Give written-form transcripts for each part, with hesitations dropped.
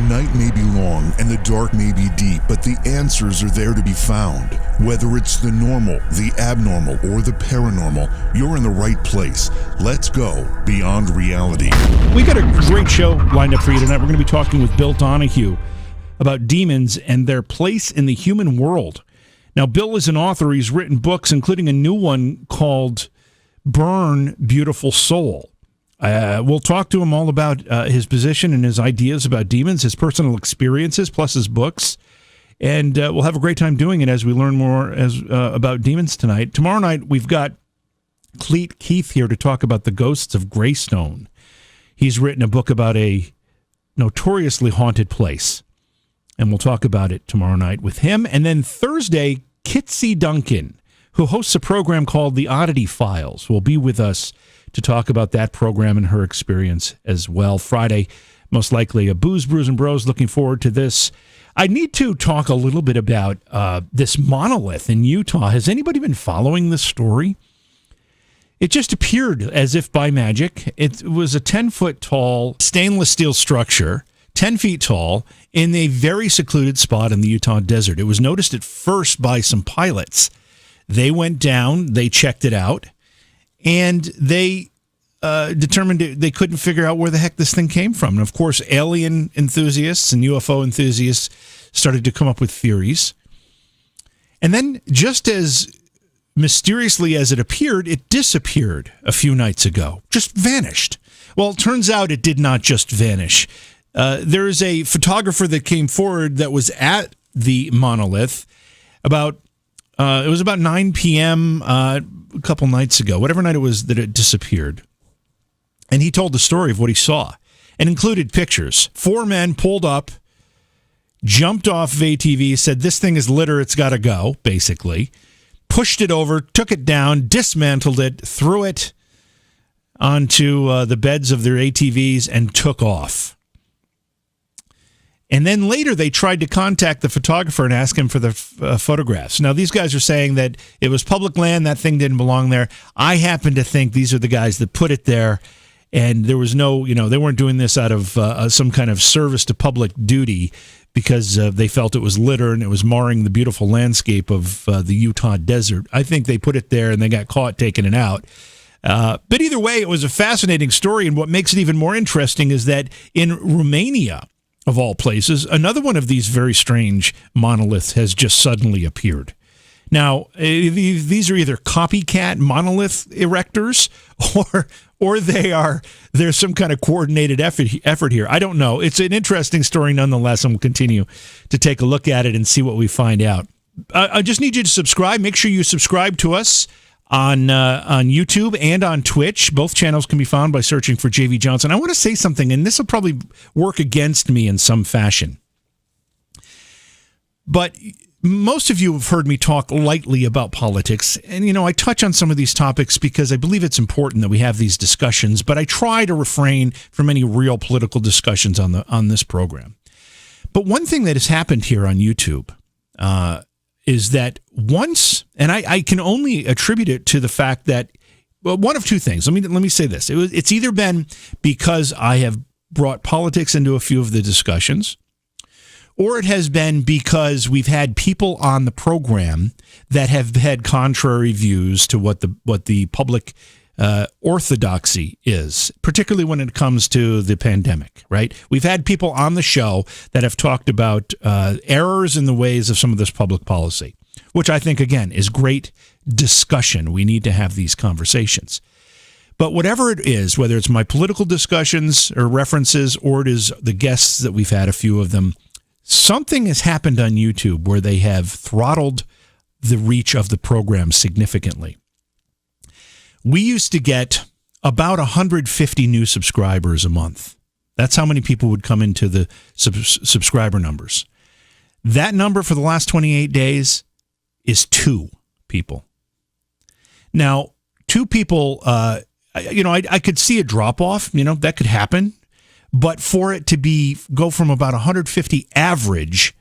night may be long and the dark may be deep, but the answers are there to be found. Whether it's the normal, the abnormal, or the paranormal, you're in the right place. Let's go beyond reality. We got a great show lined up for you tonight. We're going to be talking with Bill Donahue about demons and their place in the human world. Now, Bill is an author. He's written books, including a new one called Burn, Beautiful Soul. We'll talk to him all about his position and his ideas about demons, his personal experiences, plus his books. And we'll have a great time doing it as we learn more about demons tonight. Tomorrow night, we've got Cleet Keith here to talk about the ghosts of Greystone. He's written a book about a notoriously haunted place. And we'll talk about it tomorrow night with him. And then Thursday, Kitsy Duncan, who hosts a program called The Oddity Files, will be with us to talk about that program and her experience as well. Friday, most likely a Booze, Brews, and Bros. Looking forward to this. I need to talk a little bit about this monolith in Utah. Has anybody been following this story? It just appeared as if by magic. It was a 10-foot tall stainless steel structure, 10 feet tall, in a very secluded spot in the Utah desert. It was noticed at first by some pilots. They went down, they checked it out, and they determined they couldn't figure out where the heck this thing came from. And of course, alien enthusiasts and UFO enthusiasts started to come up with theories. And then, just as mysteriously as it appeared, it disappeared a few nights ago. Just vanished. Well, it turns out it did not just vanish. There is a photographer that came forward that was at the monolith it was about 9 p.m. A couple nights ago, whatever night it was that it disappeared. And he told the story of what he saw and included pictures. 4 men pulled up, jumped off of ATV, said, "This thing is litter, it's got to go," basically. Pushed it over, took it down, dismantled it, threw it onto the beds of their ATVs, and took off. And then later they tried to contact the photographer and ask him for the photographs. Now, these guys are saying that it was public land, that thing didn't belong there. I happen to think these are the guys that put it there, and there was no, they weren't doing this out of some kind of service to public duty because they felt it was litter and it was marring the beautiful landscape of the Utah desert. I think they put it there and they got caught taking it out. But either way, it was a fascinating story, and what makes it even more interesting is that in Romania, of all places, another one of these very strange monoliths has just suddenly appeared. Now, these are either copycat monolith erectors or there's some kind of coordinated effort here. I don't know. It's an interesting story nonetheless, and we'll continue to take a look at it and see what we find out. I just need you to subscribe. Make sure you subscribe to us on YouTube and on Twitch. Both channels can be found by searching for J.V. Johnson. I want to say something, and this will probably work against me in some fashion. But most of you have heard me talk lightly about politics, and I touch on some of these topics because I believe it's important that we have these discussions, but I try to refrain from any real political discussions on this program. But one thing that has happened here on YouTube is that once, and I can only attribute it to the fact that, well, one of two things. Let me say this. It's either been because I have brought politics into a few of the discussions, or it has been because we've had people on the program that have had contrary views to what the public orthodoxy is, particularly when it comes to the pandemic, right? We've had people on the show that have talked about errors in the ways of some of this public policy, which I think, again, is great discussion. We need to have these conversations. But whatever it is, whether it's my political discussions or references, or it is the guests that we've had, a few of them, something has happened on YouTube where they have throttled the reach of the program significantly. We used to get about 150 new subscribers a month. That's how many people would come into the subscriber numbers. That number for the last 28 days is 2 people. Now, 2 people, I could see a drop-off, that could happen. But for it to go from about 150 average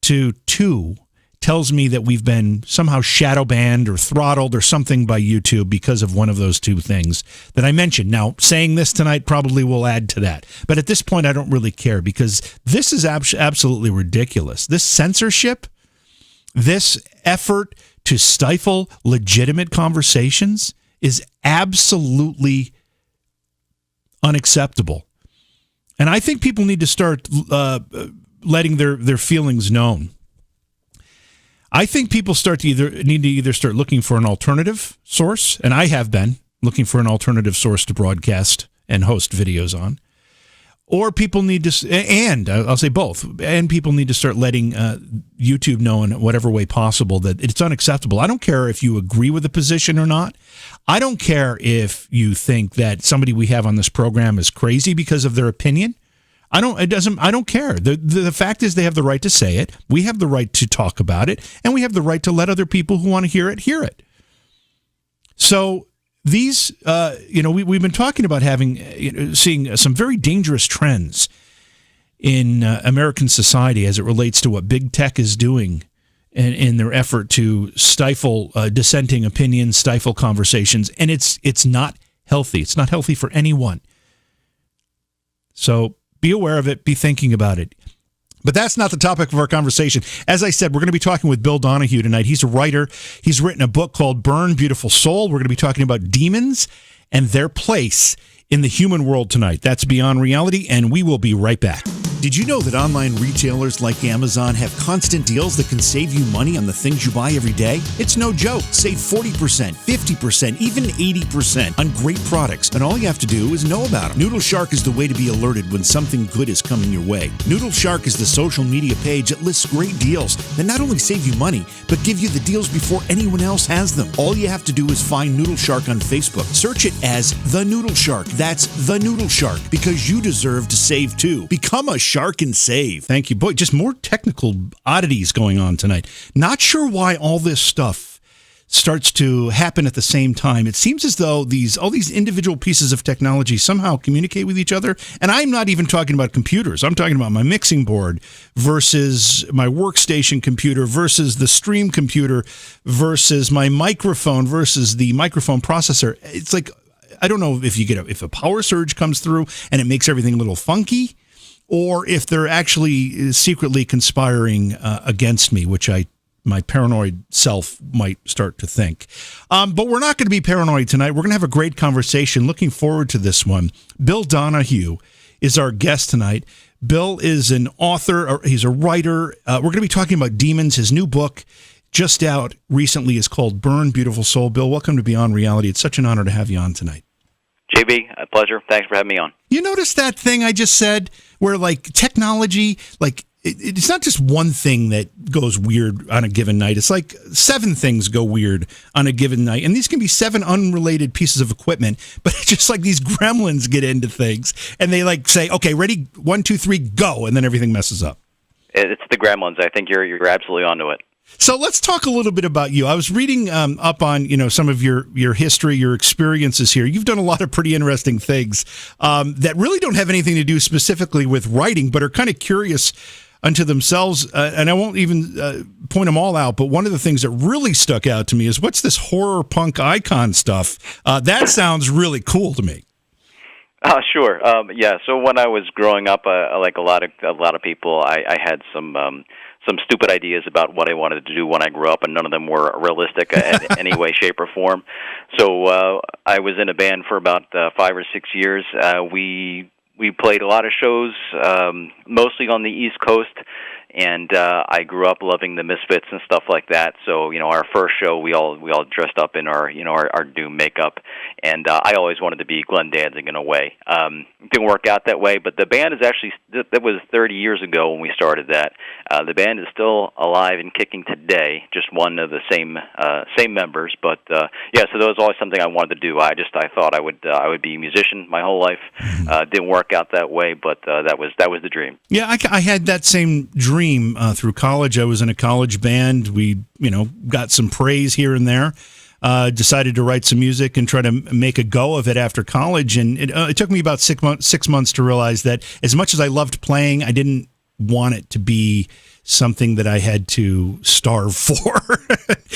to 2 tells me that we've been somehow shadow banned or throttled or something by YouTube because of one of those two things that I mentioned. Now, saying this tonight probably will add to that. But at this point, I don't really care because this is absolutely ridiculous. This censorship, this effort to stifle legitimate conversations is absolutely unacceptable. And I think people need to start letting their feelings known. I think people need to either start looking for an alternative source, and I have been looking for an alternative source to broadcast and host videos on, or people need to, and I'll say both, and people need to start letting YouTube know in whatever way possible that it's unacceptable. I don't care if you agree with the position or not. I don't care if you think that somebody we have on this program is crazy because of their opinion. I don't care. The fact is they have the right to say it. We have the right to talk about it, and we have the right to let other people who want to hear it. So these, we've been talking about seeing some very dangerous trends in American society as it relates to what big tech is doing in their effort to stifle dissenting opinions, stifle conversations, and it's not healthy. It's not healthy for anyone. So be aware of it. Be thinking about it. But that's not the topic of our conversation. As I said, we're going to be talking with Bill Donahue tonight. He's a writer. He's written a book called Burn, Beautiful Soul. We're going to be talking about demons and their place in the human world tonight. That's Beyond Reality, and we will be right back. Did you know that online retailers like Amazon have constant deals that can save you money on the things you buy every day? It's no joke. Save 40%, 50%, even 80% on great products, and all you have to do is know about them. Noodle Shark is the way to be alerted when something good is coming your way. Noodle Shark is the social media page that lists great deals that not only save you money, but give you the deals before anyone else has them. All you have to do is find Noodle Shark on Facebook. Search it as The Noodle Shark. That's The Noodle Shark, because you deserve to save too. Become a shark and save. Thank you. Boy, just more technical oddities going on tonight. Not sure why all this stuff starts to happen at the same time. It seems as though all these individual pieces of technology somehow communicate with each other. And I'm not even talking about computers. I'm talking about my mixing board versus my workstation computer versus the stream computer versus my microphone versus the microphone processor. It's like, I don't know if a power surge comes through and it makes everything a little funky, or if they're actually secretly conspiring against me, which my paranoid self might start to think. But we're not going to be paranoid tonight. We're going to have a great conversation. Looking forward to this one. Bill Donahue is our guest tonight. Bill is an author, or he's a writer. We're going to be talking about demons. His new book, just out recently, is called Burn, Beautiful Soul. Bill, welcome to Beyond Reality. It's such an honor to have you on tonight. JB, a pleasure. Thanks for having me on. You notice that thing I just said where, like, technology, like, it's not just one thing that goes weird on a given night. It's like 7 things go weird on a given night. And these can be 7 unrelated pieces of equipment, but it's just like these gremlins get into things and they like say, okay, ready, 1, 2, 3, go. And then everything messes up. It's the gremlins. I think you're absolutely onto it. So let's talk a little bit about you. I was reading up on some of your history, your experiences here. You've done a lot of pretty interesting things that really don't have anything to do specifically with writing, but are kind of curious unto themselves. And I won't even point them all out, but one of the things that really stuck out to me is, what's this horror punk icon stuff? That sounds really cool to me. Sure. Yeah. So when I was growing up, like a lot of people, I had some stupid ideas about what I wanted to do when I grew up, and none of them were realistic in any way, shape, or form. So I was in a band for about 5 or 6 years. We played a lot of shows, mostly on the East Coast, and I grew up loving the Misfits and stuff like that. So our first show, we all dressed up in our Doom makeup, and I always wanted to be Glenn Danzig in a way. Didn't work out that way, but the band is actually, that was 30 years ago when we started that. The band is still alive and kicking today, just one of the same members. But yeah, so that was always something I wanted to do. I thought I would be a musician my whole life. Didn't work out that way, but that was the dream. Yeah, I had that same dream through college. I was in a college band. We got some praise here and there. Decided to write some music and try to make a go of it after college. And it took me about 6 months to realize that as much as I loved playing, I didn't want it to be something that I had to starve for.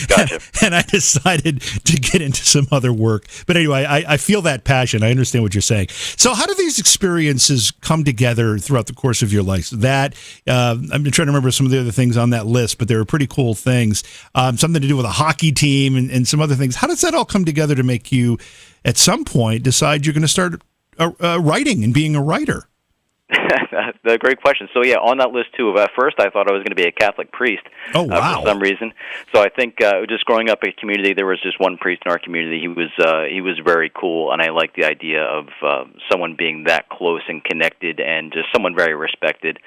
Gotcha. And I decided to get into some other work. But anyway, I feel that passion. I understand what you're saying. So how do these experiences come together throughout the course of your life? That I'm trying to remember some of the other things on that list, but they were pretty cool things. Something to do with a hockey team and some other things. How does that all come together to make you, at some point, decide you're going to start writing and being a writer? That's a great question. So yeah, on that list too. At first, I thought I was going to be a Catholic priest. Oh wow! For some reason. So I think just growing up in a community, there was just one priest in our community. He was very cool, and I liked the idea of someone being that close and connected, and just someone very respected.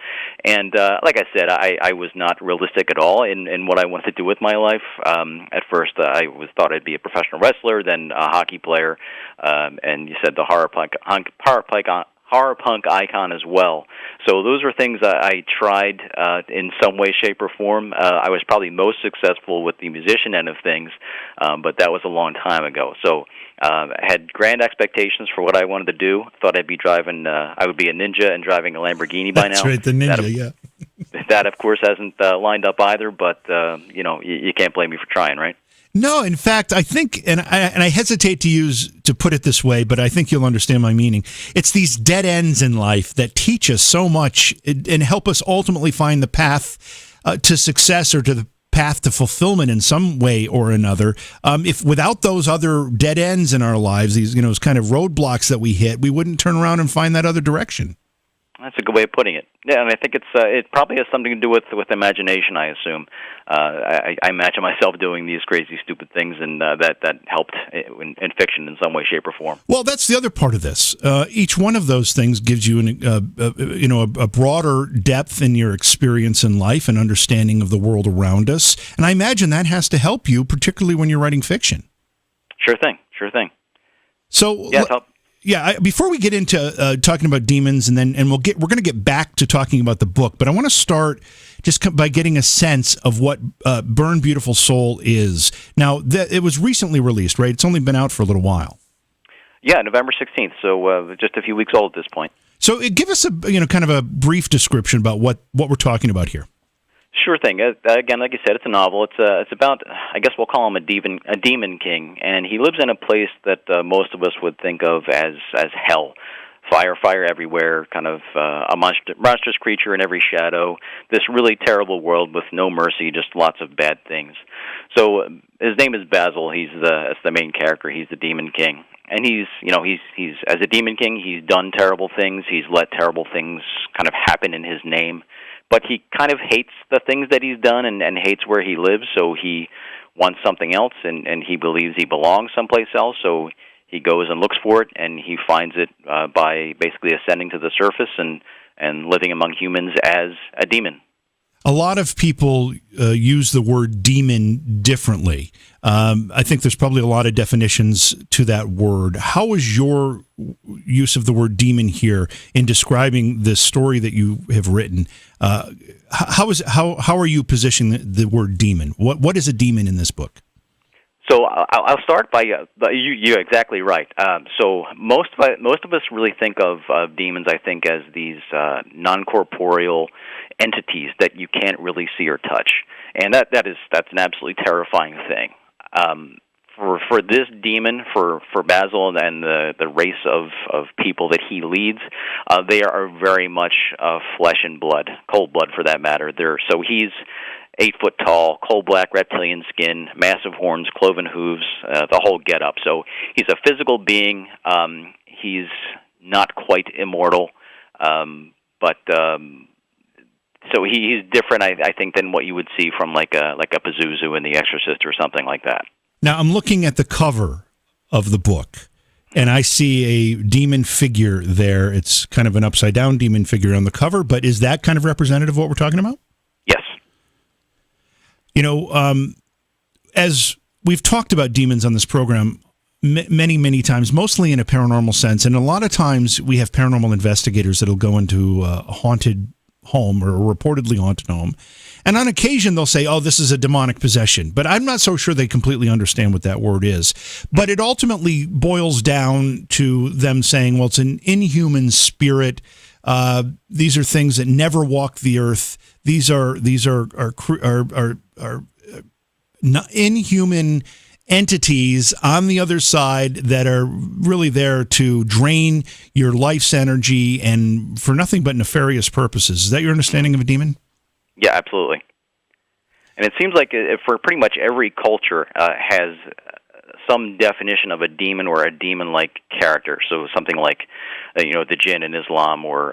And like I said, I was not realistic at all in what I wanted to do with my life. At first, I thought I'd be a professional wrestler, then a hockey player, and you said the horror punk icon as well. So those are things that I tried in some way, shape, or form. I was probably most successful with the musician end of things, but that was a long time ago. So I had grand expectations for what I wanted to do. Thought I'd be driving, I would be a ninja and driving a Lamborghini by now. That's right, the ninja, yeah. That, of course, hasn't lined up either, but, you can't blame me for trying, right? No, in fact, I think, and I hesitate to put it this way, but I think you'll understand my meaning. It's these dead ends in life that teach us so much and help us ultimately find the path to success or to the path to fulfillment in some way or another. If without those other dead ends in our lives, these kind of roadblocks that we hit, we wouldn't turn around and find that other direction. That's a good way of putting it. Yeah, and I think it probably has something to do with imagination, I assume. I imagine myself doing these crazy, stupid things, and that helped in fiction in some way, shape, or form. Well, that's the other part of this. Each one of those things gives you a broader depth in your experience in life and understanding of the world around us. And I imagine that has to help you, particularly when you're writing fiction. Sure thing. So yeah, before we get into talking about demons, and we're going to get back to talking about the book, but I want to start just by getting a sense of what Burn Beautiful Soul is. Now, it was recently released, right? It's only been out for a little while. Yeah, November 16th, so just a few weeks old at this point. So give us a kind of a brief description about what we're talking about here. Sure thing. Again, like you said, it's a novel. It's about, I guess we'll call him a demon king, and he lives in a place that most of us would think of as hell. Fire everywhere, kind of a monstrous creature in every shadow. This really terrible world with no mercy, just lots of bad things. So his name is Basil. That's the main character. He's the demon king, and he's as a demon king, he's done terrible things. He's let terrible things kind of happen in his name. But he kind of hates the things that he's done and hates where he lives, so he wants something else, and he believes he belongs someplace else, so he goes and looks for it, and he finds it by basically ascending to the surface and living among humans as a demon. A lot of people use the word demon differently. I think there's probably a lot of definitions to that word. How is your use of the word demon here in describing the story that you have written? How are you positioning the word demon? What is a demon in this book? So I'll start by you're exactly right. So most of us really think of demons, I think, as these non-corporeal entities that you can't really see or touch, and that's an absolutely terrifying thing. For this demon, for Basil and the race of people that he leads, they are very much flesh and blood, cold blood for that matter. So he's 8 foot tall, coal black reptilian skin, massive horns, cloven hooves, the whole get-up. So he's a physical being. He's not quite immortal, but so he's different, I think, than what you would see from like a Pazuzu in The Exorcist or something like that. Now, I'm looking at the cover of the book, and I see a demon figure there. It's kind of an upside-down demon figure on the cover, but is that kind of representative of what we're talking about? Yes. As we've talked about demons on this program many, many times, mostly in a paranormal sense, and a lot of times we have paranormal investigators that'll go into a haunted home or a reportedly haunted home. And on occasion, they'll say, oh, this is a demonic possession. But I'm not so sure they completely understand what that word is. But it ultimately boils down to them saying, well, it's an inhuman spirit. These are things that never walk the earth. These are inhuman entities on the other side that are really there to drain your life's energy and for nothing but nefarious purposes. Is that your understanding of a demon? Yeah, absolutely. And it seems like for pretty much every culture has some definition of a demon or a demon-like character. So something like, the jinn in Islam, or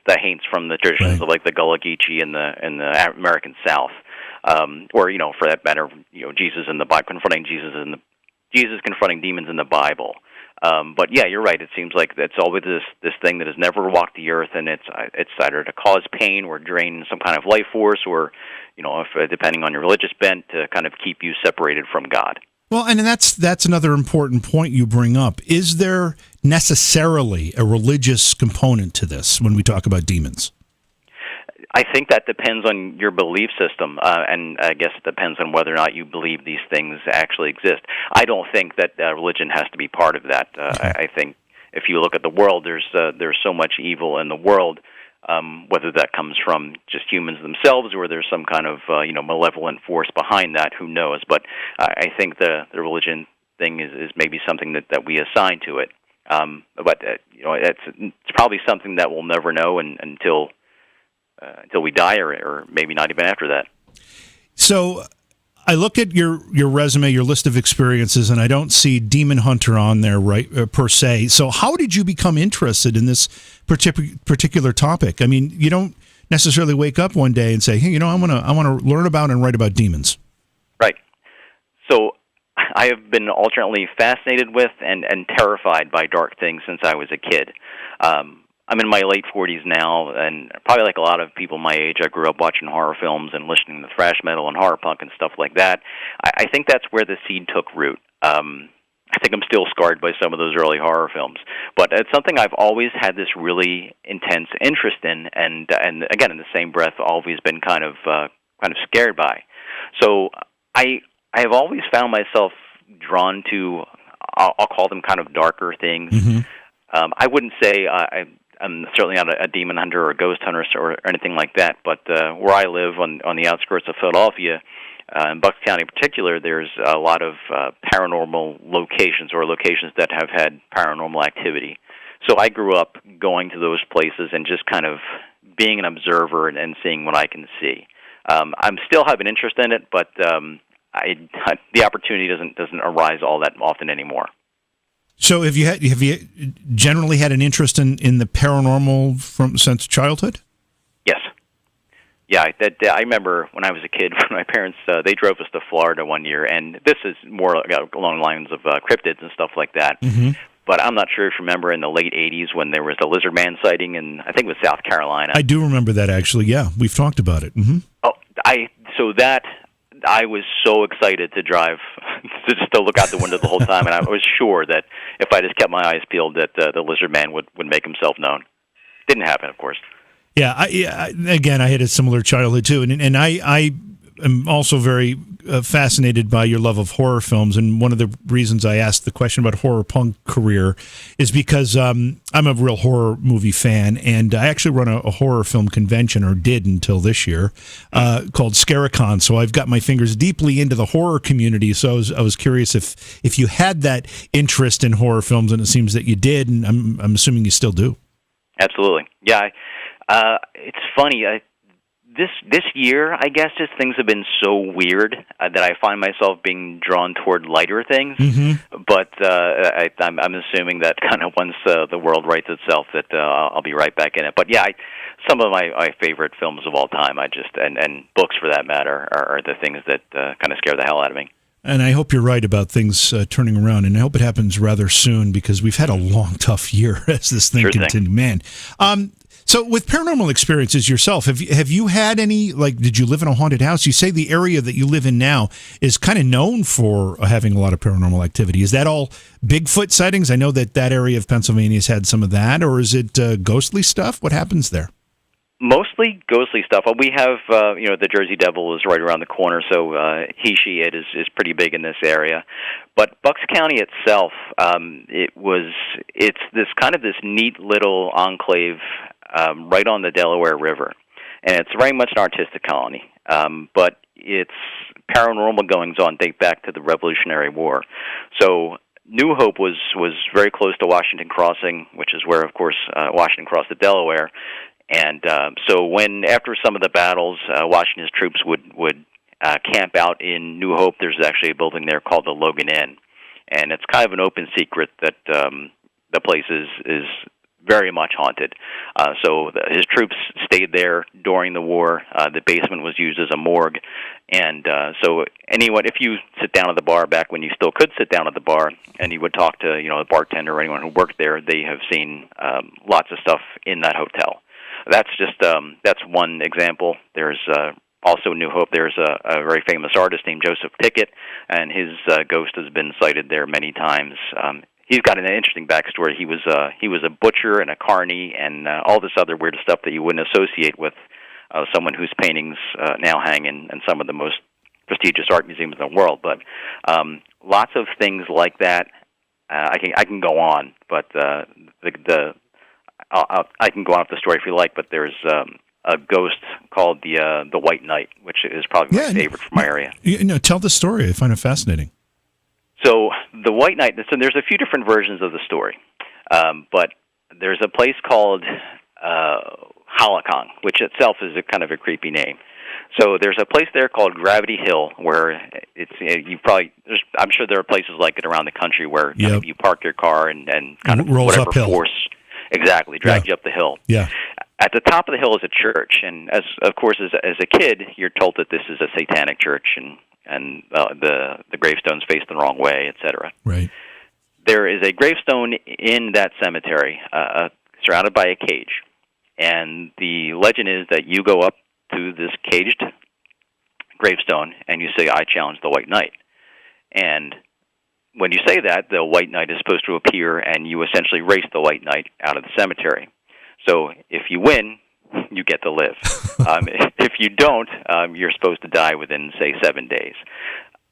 the haints from the traditions of like the Gullah Geechee in the American South, or for that matter, Jesus in the Bible, Jesus confronting demons in the Bible. But yeah, you're right. It seems like it's always this thing that has never walked the earth, and it's either to cause pain or drain some kind of life force, or if depending on your religious bent, to kind of keep you separated from God. Well, and that's another important point you bring up. Is there necessarily a religious component to this when we talk about demons? I think that depends on your belief system, and I guess it depends on whether or not you believe these things actually exist. I don't think that religion has to be part of that. I think if you look at the world, there's so much evil in the world, whether that comes from just humans themselves or there's some kind of malevolent force behind that. Who knows? But I think the religion thing is maybe something that we assign to it. But it's probably something that we'll never know until we die, or maybe not even after that. So I look at your resume, your list of experiences, and I don't see Demon Hunter on there, right, per se. So how did you become interested in this particular topic? I mean, you don't necessarily wake up one day and say, hey, I want to learn about and write about demons. Right. So I have been alternately fascinated with and terrified by dark things since I was a kid. I'm in my late 40s now, and probably like a lot of people my age, I grew up watching horror films and listening to thrash metal and horror punk and stuff like that. I think that's where the seed took root. I think I'm still scarred by some of those early horror films, but it's something I've always had this really intense interest in, and again, in the same breath, always been kind of scared by. So I have always found myself drawn to, I'll call them kind of darker things. Mm-hmm. I wouldn't say I'm certainly not a demon hunter or a ghost hunter or anything like that, but where I live on the outskirts of Philadelphia, in Bucks County in particular, there's a lot of paranormal locations or locations that have had paranormal activity. So I grew up going to those places and just kind of being an observer and seeing what I can see. I'm still have an interest in it, but the opportunity doesn't arise all that often anymore. So have you generally had an interest in the paranormal since childhood? Yes. Yeah, I remember when I was a kid, when my parents they drove us to Florida one year, and this is more along the lines of cryptids and stuff like that. Mm-hmm. But I'm not sure if you remember in the late 80s when there was a lizard man sighting in, I think it was South Carolina. I do remember that, actually. Yeah, we've talked about it. Mm-hmm. I was so excited to drive, to look out the window the whole time, and I was sure that if I just kept my eyes peeled, that the lizard man would make himself known. Didn't happen, of course. Yeah, again, I had a similar childhood too, and I am also very fascinated by your love of horror films, and one of the reasons I asked the question about horror punk career is because I'm a real horror movie fan, and I actually run a horror film convention, or did until this year, called Scaricon. So I've got my fingers deeply into the horror community. So I was curious if you had that interest in horror films, and it seems that you did, and I'm assuming you still do. Absolutely, yeah. It's funny. This year, I guess, just things have been so weird that I find myself being drawn toward lighter things. Mm-hmm. But I'm assuming that kind of once the world rights itself, that I'll be right back in it. But yeah, some of my favorite films of all time, and books for that matter, are the things that kind of scare the hell out of me. And I hope you're right about things turning around, and I hope it happens rather soon, because we've had a long, tough year as this thing continues. Man. So with paranormal experiences yourself, have you had any, did you live in a haunted house? You say the area that you live in now is kind of known for having a lot of paranormal activity. Is that all Bigfoot sightings? I know that area of Pennsylvania has had some of that, or is it ghostly stuff? What happens there? Mostly ghostly stuff. We have, the Jersey Devil is right around the corner, so it is pretty big in this area. But Bucks County itself, it's this neat little enclave right on the Delaware River, and it's very much an artistic colony. But its paranormal goings-on date back to the Revolutionary War. So New Hope was very close to Washington Crossing, which is where, of course, Washington crossed the Delaware. And so after some of the battles, Washington's troops would camp out in New Hope, there's actually a building there called the Logan Inn. And it's kind of an open secret that the place is very much haunted. So his troops stayed there during the war. The basement was used as a morgue. And so if you sit down at the bar back when you still could sit down at the bar, and you would talk to, the bartender or anyone who worked there, they have seen lots of stuff in that hotel. That's one example. There's also New Hope. There's a very famous artist named Joseph Pickett, and his ghost has been sighted there many times. He's got an interesting backstory. He was a butcher and a carny and all this other weird stuff that you wouldn't associate with someone whose paintings now hang in some of the most prestigious art museums in the world. But lots of things like that. I can go on, but I can go on with the story if you like. But there's a ghost called the White Knight, which is probably my favorite from my area. Tell the story. I find it fascinating. So the White Knight, so there's a few different versions of the story, but there's a place called Holocong, which itself is a kind of a creepy name. So there's a place there called Gravity Hill where I'm sure there are places like it around the country where you park your car and kind of rolls whatever uphill. Force exactly drags you up the hill. Yeah. At the top of the hill is a church, and as a kid, you're told that this is a satanic church, and the gravestones face the wrong way, etc. Right. There is a gravestone in that cemetery, surrounded by a cage, and the legend is that you go up to this caged gravestone and you say, "I challenge the White Knight," and when you say that, the White Knight is supposed to appear, and you essentially race the White Knight out of the cemetery. So if you win, you get to live. If you don't, you're supposed to die within, say, 7 days.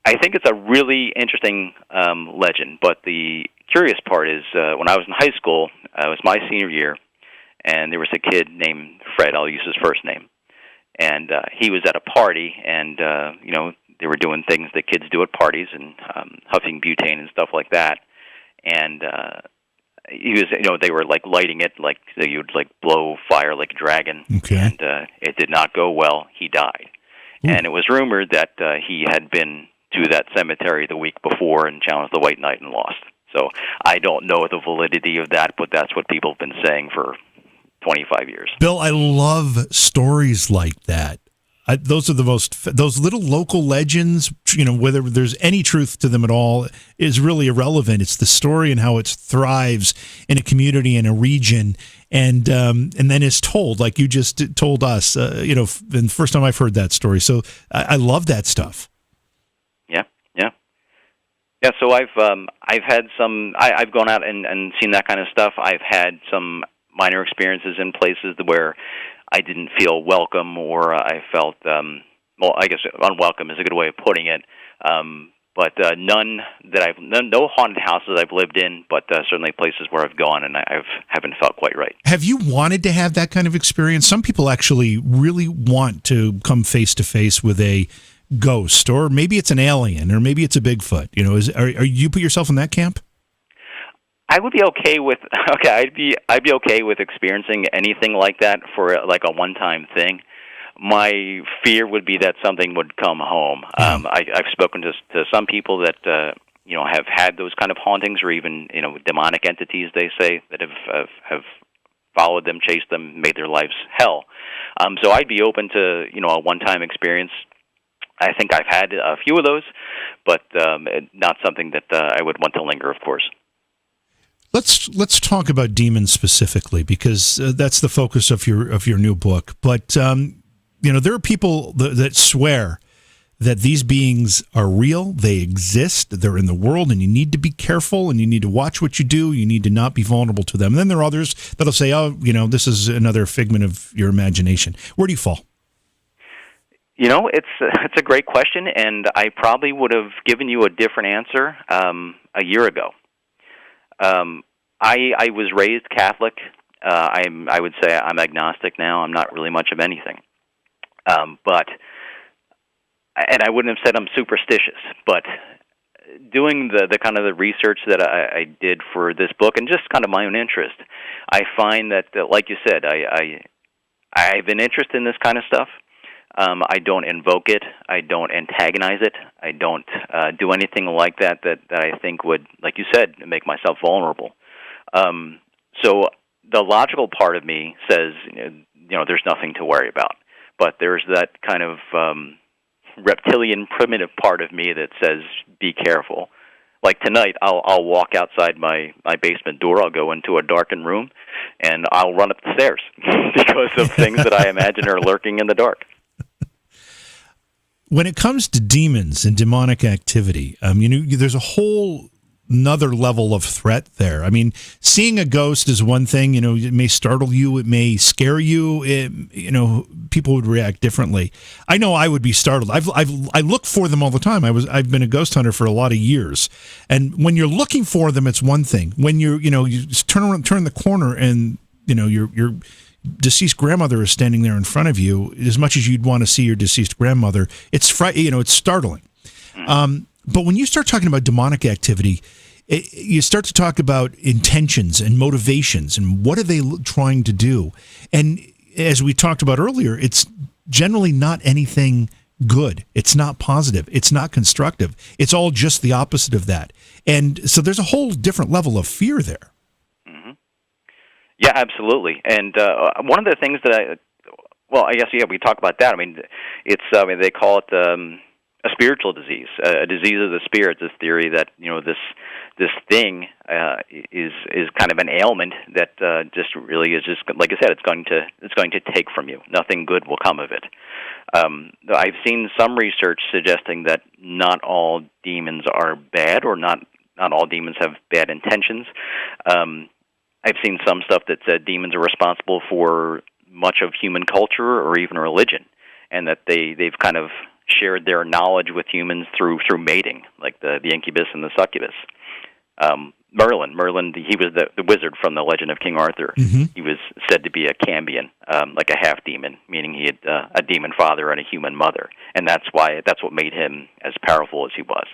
I think it's a really interesting legend, but the curious part is when I was in high school, it was my senior year, and there was a kid named Fred, I'll use his first name, and he was at a party, and, they were doing things that kids do at parties and huffing butane and stuff like that, and he was, they were like lighting it, like you'd like blow fire like a dragon, and it did not go well. He died, and it was rumored that he had been to that cemetery the week before and challenged the White Knight and lost. So I don't know the validity of that, but that's what people have been saying for 25 years. Bill, I love stories like that. Those are those little local legends, whether there's any truth to them at all is really irrelevant. It's the story and how it thrives in a community, in a region, and then is told, like you just told us, the first time I've heard that story. So I love that stuff. Yeah, so I've had some, I've gone out and seen that kind of stuff. I've had some minor experiences in places where I didn't feel welcome, or I felt, I guess unwelcome is a good way of putting it. But no haunted houses I've lived in, but certainly places where I've gone and I haven't felt quite right. Have you wanted to have that kind of experience? Some people actually really want to come face to face with a ghost, or maybe it's an alien, or maybe it's a Bigfoot. Are you put yourself in that camp? I would be okay with I'd be okay with experiencing anything like that for like a one-time thing. My fear would be that something would come home. I've spoken to some people that have had those kind of hauntings, or even demonic entities, they say, that have followed them, chased them, made their lives hell. So I'd be open to a one-time experience. I think I've had a few of those, but not something that I would want to linger, of course. Let's talk about demons specifically, because that's the focus of your new book. But there are people that swear that these beings are real, they exist, they're in the world, and you need to be careful, and you need to watch what you do, you need to not be vulnerable to them. And then there are others that'll say, oh, this is another figment of your imagination. Where do you fall? It's a great question, and I probably would have given you a different answer a year ago. I was raised Catholic. I would say I'm agnostic now. I'm not really much of anything. And I wouldn't have said I'm superstitious, but doing the kind of the research that I did for this book and just kind of my own interest, I find that, like you said, I have an interest in this kind of stuff. I don't invoke it. I don't antagonize it. I don't do anything like that I think would, like you said, make myself vulnerable. So the logical part of me says, there's nothing to worry about. But there's that kind of reptilian, primitive part of me that says, be careful. Like tonight, I'll walk outside my basement door, I'll go into a darkened room, and I'll run up the stairs because of things that I imagine are lurking in the dark. When it comes to demons and demonic activity, there's a whole another level of threat there. I mean, seeing a ghost is one thing. It may startle you, it may scare you. People would react differently. I know I would be startled. I look for them all the time. I've been a ghost hunter for a lot of years, and when you're looking for them, it's one thing. When you just turn the corner and your deceased grandmother is standing there in front of you, as much as you'd want to see your deceased grandmother, it's it's startling. But when you start talking about demonic activity, you start to talk about intentions and motivations and what are they trying to do. And as we talked about earlier, it's generally not anything good. It's not positive. It's not constructive. It's all just the opposite of that. And so there's a whole different level of fear there. Mm-hmm. Yeah, absolutely. And one of the things that we talk about that. I mean, they call it a spiritual disease, a disease of the spirit. This theory that this thing is kind of an ailment that just really is just, like I said, it's going to take from you. Nothing good will come of it. I've seen some research suggesting that not all demons are bad, or not all demons have bad intentions. I've seen some stuff that said demons are responsible for much of human culture or even religion, and that they've kind of shared their knowledge with humans through mating, like the incubus and the succubus. Merlin, he was the wizard from the Legend of King Arthur. Mm-hmm. He was said to be a cambion, like a half-demon, meaning he had a demon father and a human mother, and that's what made him as powerful as he was.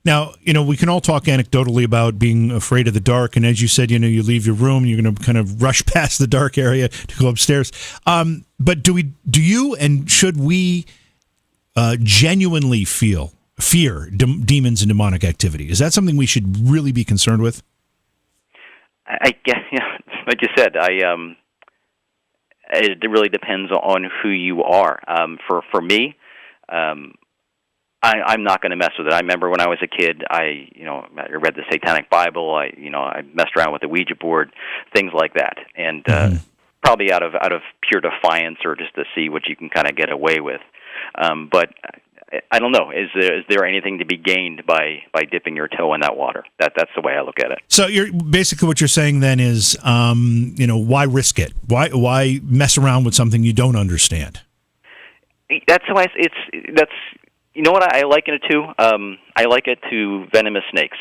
Now, we can all talk anecdotally about being afraid of the dark, and as you said, you leave your room, you're going to kind of rush past the dark area to go upstairs. But do you and should we genuinely fear demons and demonic activity? Is that something we should really be concerned with? I guess, like you said, it really depends on who you are. For me, I'm not going to mess with it. I remember when I was a kid, I read the Satanic Bible. I messed around with the Ouija board, things like that, and probably out of pure defiance or just to see what you can kind of get away with. But I don't know. Is there anything to be gained by dipping your toe in that water? That's the way I look at it. So basically what you're saying then is, why risk it? Why mess around with something you don't understand? That's why that's. You know what I liken it to? I like it to venomous snakes.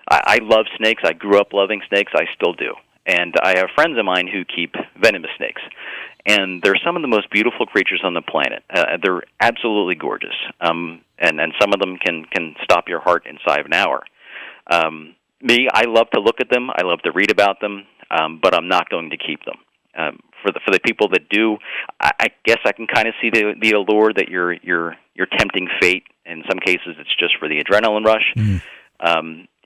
I love snakes. I grew up loving snakes. I still do. And I have friends of mine who keep venomous snakes. And they're some of the most beautiful creatures on the planet. They're absolutely gorgeous. And some of them can stop your heart inside of an hour. Me, I love to look at them. I love to read about them. But I'm not going to keep them. For the people that do, I guess I can kind of see the allure that you're tempting fate. In some cases, it's just for the adrenaline rush. Mm.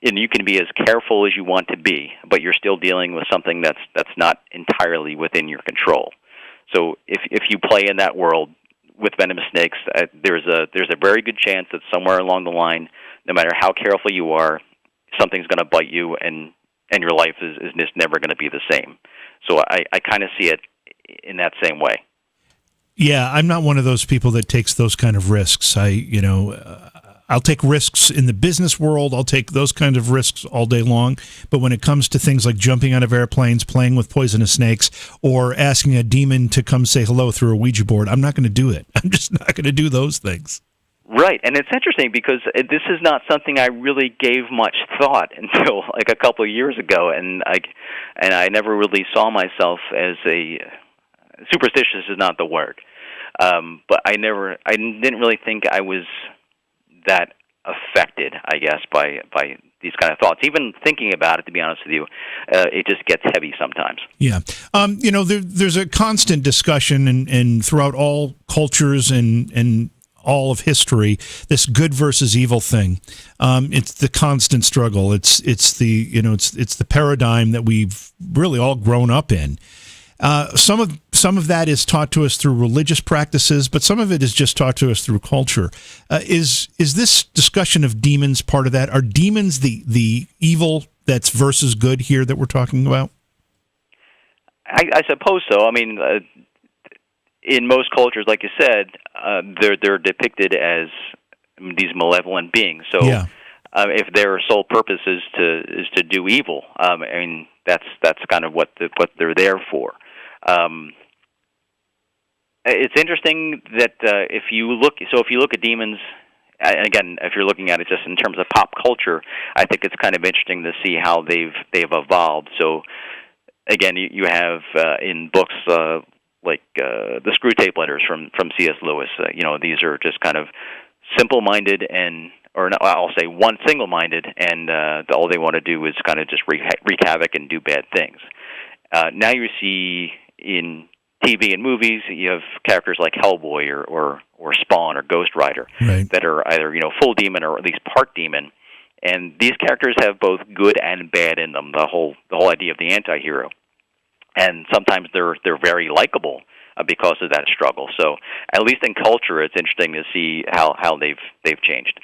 And you can be as careful as you want to be, but you're still dealing with something that's not entirely within your control. So if you play in that world with venomous snakes, there's a very good chance that somewhere along the line, no matter how careful you are, something's going to bite you, and your life is just never going to be the same. So I kind of see it in that same way. Yeah, I'm not one of those people that takes those kind of risks. I'll take risks in the business world. I'll take those kind of risks all day long. But when it comes to things like jumping out of airplanes, playing with poisonous snakes, or asking a demon to come say hello through a Ouija board, I'm not going to do it. I'm just not going to do those things. Right, and it's interesting because this is not something I really gave much thought until like a couple of years ago, and I never really saw myself as a superstitious is not the word, but I didn't really think I was that affected, I guess, by these kind of thoughts. Even thinking about it, to be honest with you, it just gets heavy sometimes. Yeah. There's a constant discussion and throughout all cultures and all of history, this good versus evil thing. It's the constant struggle. It's the paradigm that we've really all grown up in. Some of that is taught to us through religious practices, but some of it is just taught to us through culture. Is this discussion of demons part of that? Are demons the evil that's versus good here that we're talking about? I suppose so. I mean, in most cultures, like you said, they're depicted as these malevolent beings. So, yeah. If their sole purpose is to do evil, I mean that's kind of what they're there for. It's interesting that if you look at demons, and again, if you're looking at it just in terms of pop culture, I think it's kind of interesting to see how they've evolved. So, again, you have in books like the Screw Tape Letters from C.S. Lewis. These are just kind of simple-minded I'll say one single-minded, and all they want to do is kind of just wreak havoc and do bad things. Now you see in TV and movies, you have characters like Hellboy or Spawn or Ghost Rider, right, that are either full demon or at least part demon, and these characters have both good and bad in them. The whole idea of the anti-hero, and sometimes they're very likable because of that struggle. So at least in culture, it's interesting to see how they've changed.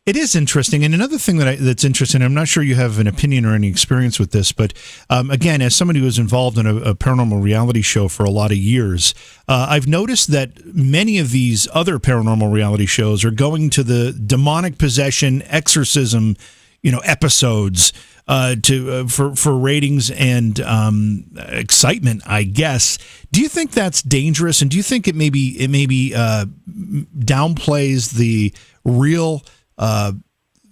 It is interesting, and another thing that's interesting, I'm not sure you have an opinion or any experience with this, but again, as somebody who was involved in a paranormal reality show for a lot of years, I've noticed that many of these other paranormal reality shows are going to the demonic possession, exorcism, episodes for ratings and excitement, I guess. Do you think that's dangerous, and do you think it maybe downplays the real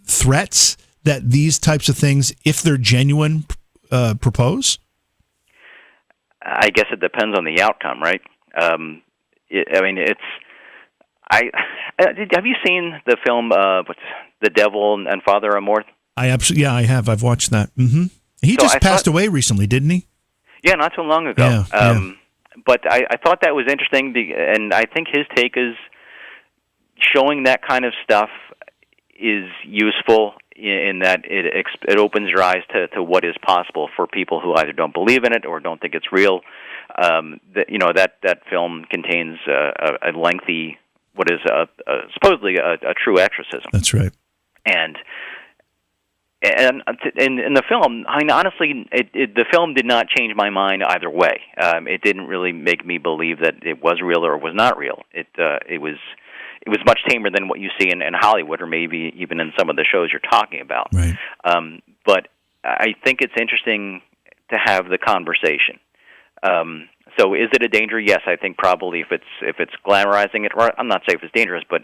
threats that these types of things, if they're genuine, propose? I guess it depends on the outcome, right? Have you seen the film The Devil and Father Amorth? I have. I've watched that. Mm-hmm. He just passed away recently, didn't he? Yeah, not too long ago. Yeah. But I thought that was interesting, and I think his take is showing that kind of stuff is useful in that it opens your eyes to what is possible for people who either don't believe in it or don't think it's real. That film contains a lengthy, what is supposedly a true exorcism. That's right. And in the film, I mean, honestly, the film did not change my mind either way. It didn't really make me believe that it was real or was not real. It was much tamer than what you see in Hollywood, or maybe even in some of the shows you're talking about. Right. But I think it's interesting to have the conversation. So, is it a danger? Yes, I think probably if it's glamorizing it, or I'm not saying if it's dangerous, but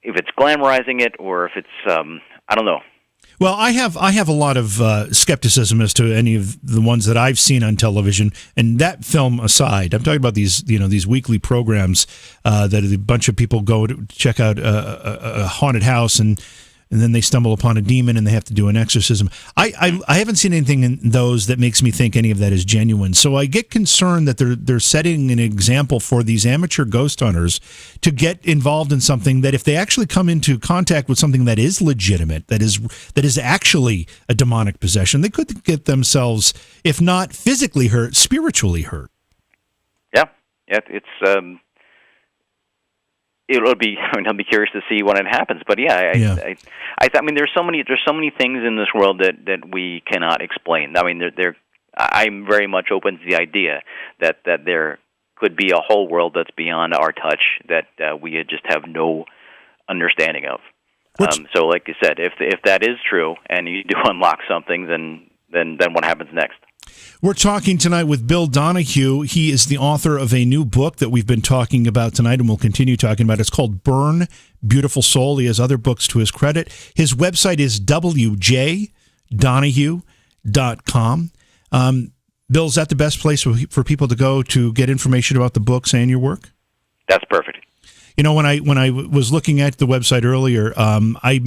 if it's glamorizing it, or if it's I don't know. Well, I have a lot of skepticism as to any of the ones that I've seen on television. And that film aside, I'm talking about these weekly programs that a bunch of people go to check out a haunted house and then they stumble upon a demon and they have to do an exorcism. I haven't seen anything in those that makes me think any of that is genuine. So I get concerned that they're setting an example for these amateur ghost hunters to get involved in something that if they actually come into contact with something that is legitimate, that is actually a demonic possession, they could get themselves, if not physically hurt, spiritually hurt. Yeah, it's. I'll be curious to see when it happens. But I mean, there's so many things in this world that we cannot explain. I mean, I'm very much open to the idea that there could be a whole world that's beyond our touch that we just have no understanding of. So, like you said, if that is true and you do unlock something, then what happens next? We're talking tonight with Bill Donahue. He is the author of a new book that we've been talking about tonight and we'll continue talking about. It's called Burn, Beautiful Soul. He has other books to his credit. His website is wjdonahue.com. Bill, is that the best place for people to go to get information about the books and your work? That's perfect. You know, when I was looking at the website earlier, I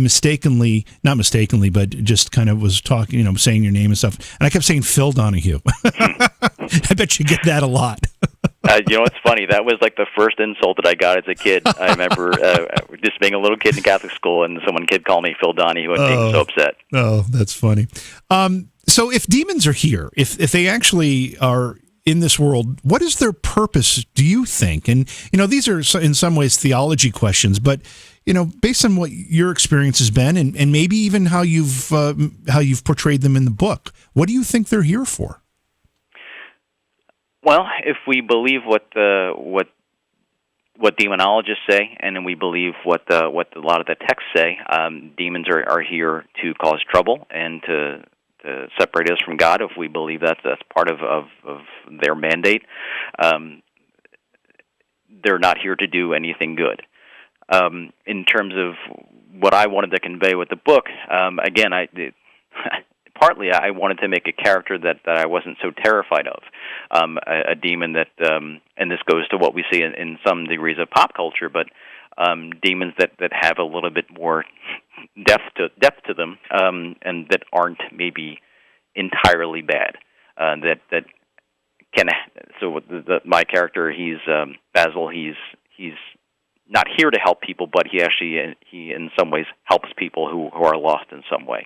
not mistakenly, but just kind of was talking, saying your name and stuff, and I kept saying Phil Donahue. I bet you get that a lot. It's funny. That was like the first insult that I got as a kid. I remember just being a little kid in Catholic school, and kid called me Phil Donahue and being so upset. Oh, that's funny. So if demons are here, if they actually are in this world, what is their purpose, do you think? And, these are in some ways theology questions, but, based on what your experience has been and maybe even how you've portrayed them in the book, what do you think they're here for? Well, if we believe what demonologists say, and then we believe what a lot of the texts say, demons are here to cause trouble and to separate us from God. If we believe that's part of their mandate, they're not here to do anything good. In terms of what I wanted to convey with the book, again, partly I wanted to make a character that I wasn't so terrified of, a demon that, and this goes to what we see in some degrees of pop culture, but demons that have a little bit more depth to them, and that aren't maybe entirely bad. That can. So my character, he's Basil. He's not here to help people, but he in some ways helps people who are lost in some way.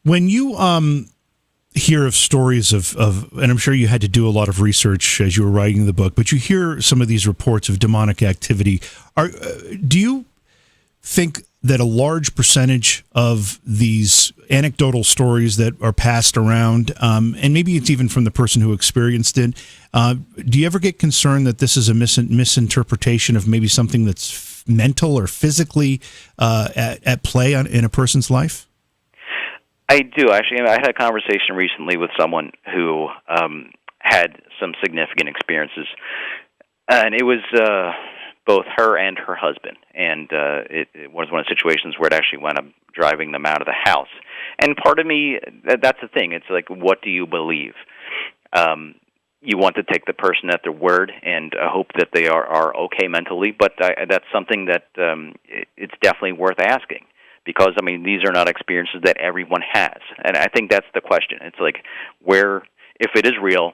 When you hear of stories of, and I'm sure you had to do a lot of research as you were writing the book, but you hear some of these reports of demonic activity. Do you think that a large percentage of these anecdotal stories that are passed around, and maybe it's even from the person who experienced it, do you ever get concerned that this is a misinterpretation of maybe something that's mental or physically at play in a person's life? I do, actually. I had a conversation recently with someone who had some significant experiences, and it was both her and her husband, and it was one of the situations where it actually wound up driving them out of the house. And part of me, that's the thing, it's like, what do you believe? You want to take the person at their word and hope that they are okay mentally, but that's something that it's definitely worth asking. Because, these are not experiences that everyone has. And I think that's the question. It's like, if it is real,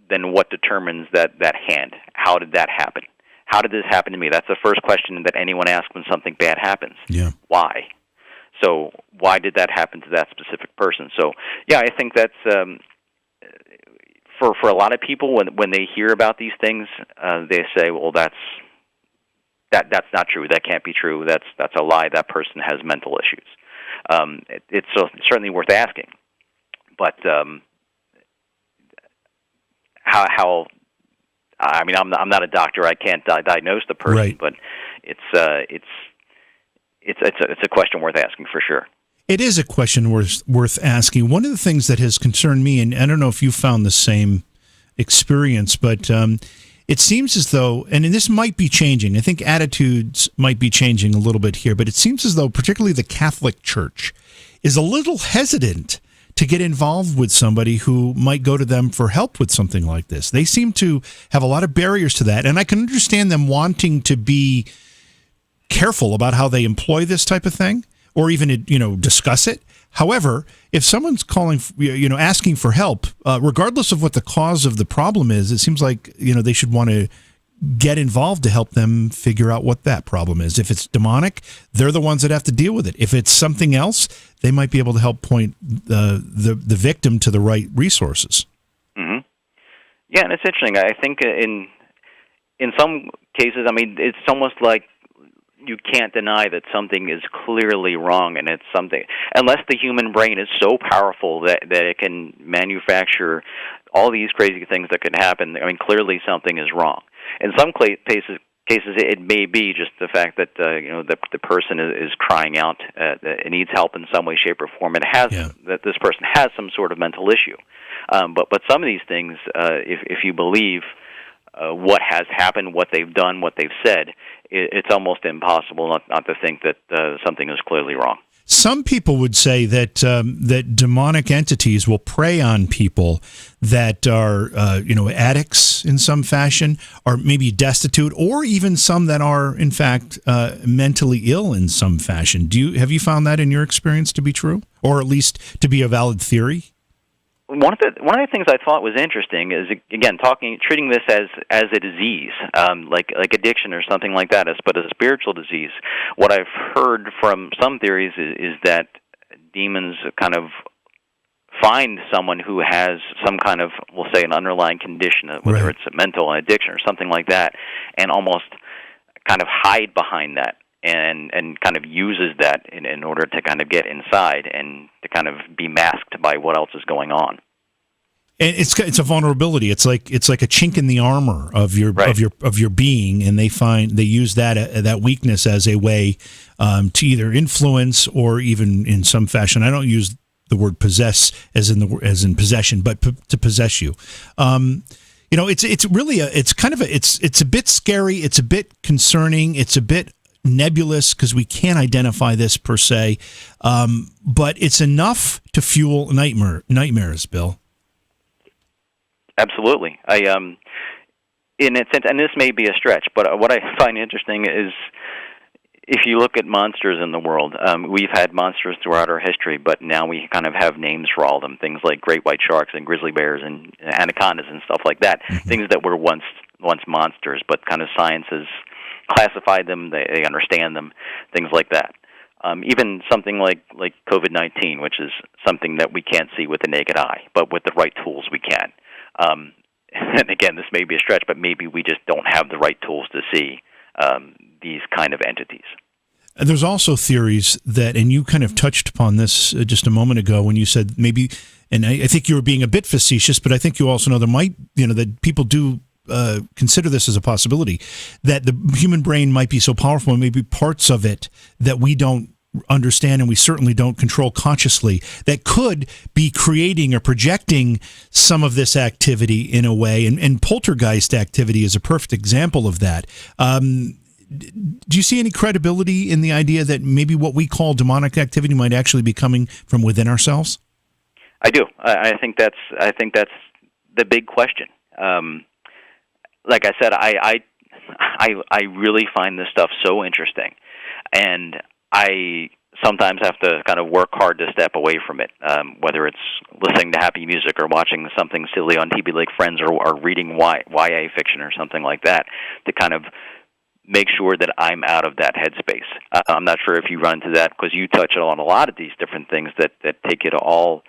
then what determines that hand? How did that happen? How did this happen to me? That's the first question that anyone asks when something bad happens. Yeah. Why? So why did that happen to that specific person? So, yeah, I think that's, for a lot of people, when they hear about these things, they say, well, that's not true. That can't be true. That's a lie. That person has mental issues. It's certainly worth asking. But how? I'm not a doctor. I can't diagnose the person. Right. But it's a question worth asking for sure. It is a question worth asking. One of the things that has concerned me, and I don't know if you found the same experience, but it seems as though, and this might be changing, I think attitudes might be changing a little bit here, but it seems as though particularly the Catholic Church is a little hesitant to get involved with somebody who might go to them for help with something like this. They seem to have a lot of barriers to that, and I can understand them wanting to be careful about how they employ this type of thing, or even, discuss it. However, if someone's calling, asking for help, regardless of what the cause of the problem is, it seems like, they should want to get involved to help them figure out what that problem is. If it's demonic, they're the ones that have to deal with it. If it's something else, they might be able to help point the victim to the right resources. Mm-hmm. Yeah, and it's interesting. I think in some cases, it's almost like, you can't deny that something is clearly wrong, and it's something, unless the human brain is so powerful that it can manufacture all these crazy things that could happen. I mean, clearly something is wrong. In some cases, it may be just the fact that the person is crying out, it needs help in some way, shape, or form. That this person has some sort of mental issue. But some of these things, if you believe what has happened, what they've done, what they've said, it's almost impossible not to think that something is clearly wrong. Some people would say that that demonic entities will prey on people that are addicts in some fashion, or maybe destitute, or even some that are in fact mentally ill in some fashion. Have you found that in your experience to be true, or at least to be a valid theory? One of the things I thought was interesting is, again, treating this as a disease, like addiction or something like that, but a spiritual disease. What I've heard from some theories is that demons kind of find someone who has some kind of, we'll say, an underlying condition, whether it's a mental addiction or something like that, and almost kind of hide behind that. And kind of uses that in order to kind of get inside and to kind of be masked by what else is going on. And it's a vulnerability. It's like a chink in the armor of your being, and they use that weakness as a way to either influence or even in some fashion. I don't use the word possess as in possession, but to possess you. It's really it's a bit scary. It's a bit concerning. It's a bit nebulous because we can't identify this per se, but it's enough to fuel nightmares, Bill. Absolutely. In a sense, and this may be a stretch, but what I find interesting is if you look at monsters in the world, we've had monsters throughout our history, but now we kind of have names for all of them, things like great white sharks and grizzly bears and anacondas and stuff like that, things that were once monsters, but kind of science has classified them, they understand them, things like that. Even something like COVID-19, which is something that we can't see with the naked eye, but with the right tools we can. And again, this may be a stretch, but maybe we just don't have the right tools to see these kind of entities. There's also theories that, and you kind of touched upon this just a moment ago when you said maybe, and I think you were being a bit facetious, but I think you also know that people do consider this as a possibility, that the human brain might be so powerful, and maybe parts of it that we don't understand and we certainly don't control consciously, that could be creating or projecting some of this activity in a way, and poltergeist activity is a perfect example of that. Do you see any credibility in the idea that maybe what we call demonic activity might actually be coming from within ourselves? I do. I think that's the big question. Like I said, I really find this stuff so interesting, and I sometimes have to kind of work hard to step away from it, whether it's listening to happy music or watching something silly on TV like Friends or reading YA fiction or something like that, to kind of make sure that I'm out of that headspace. I'm not sure if you run into that, because you touch on a lot of these different things that take you to all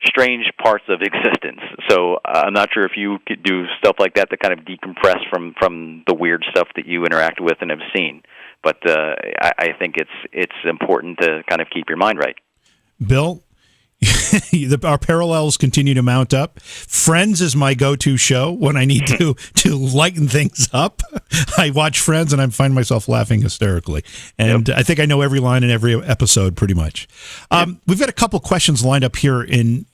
strange parts of existence. So I'm not sure if you could do stuff like that to kind of decompress from the weird stuff that you interact with and have seen. But I think it's important to kind of keep your mind right. Bill, our parallels continue to mount up. Friends is my go-to show when I need to lighten things up. I watch Friends and I find myself laughing hysterically. And I think I know every line in every episode pretty much. We've got a couple questions lined up here in